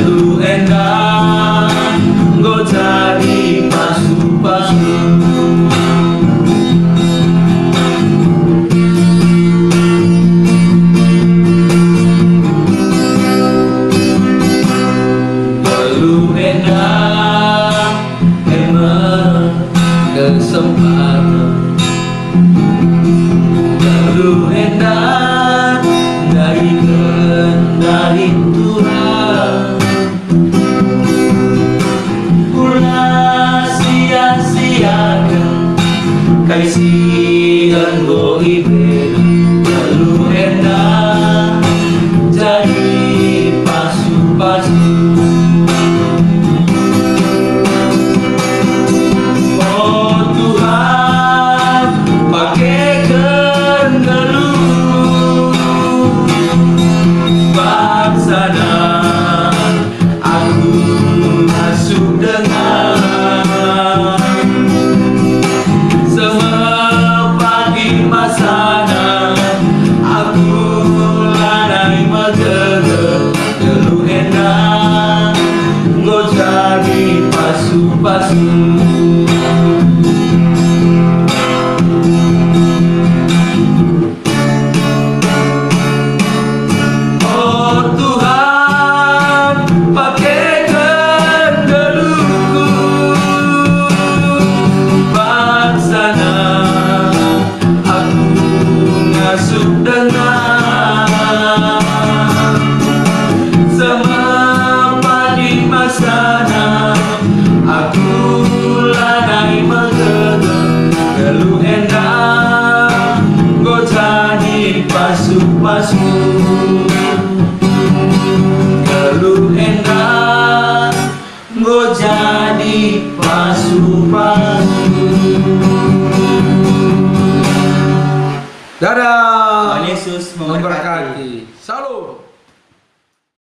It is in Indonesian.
Telu endah nggo jadi pasu-pasu. Telu endah emang kesempatan. Telu endah dari kendali Tuhan. Ulah sia-siakan kasihan go ibadah. Telu endah jadi pasu-pasu. Oh Tuhan, pakaikan geluh baksana aku masuk dengan semepagi masana aku lanai megege. Telu endah nggo jadi pasu-pasu. Oh Tuhan, pakaikan geluhku baksana aku ngasuh dengan semepagi masana aku lanai megege. Telu endah nggo jadi pasu-pasu. Telu endah nggo jadi pasu-pasu. Dadah. Tuhan Yesus memberkati. Salam.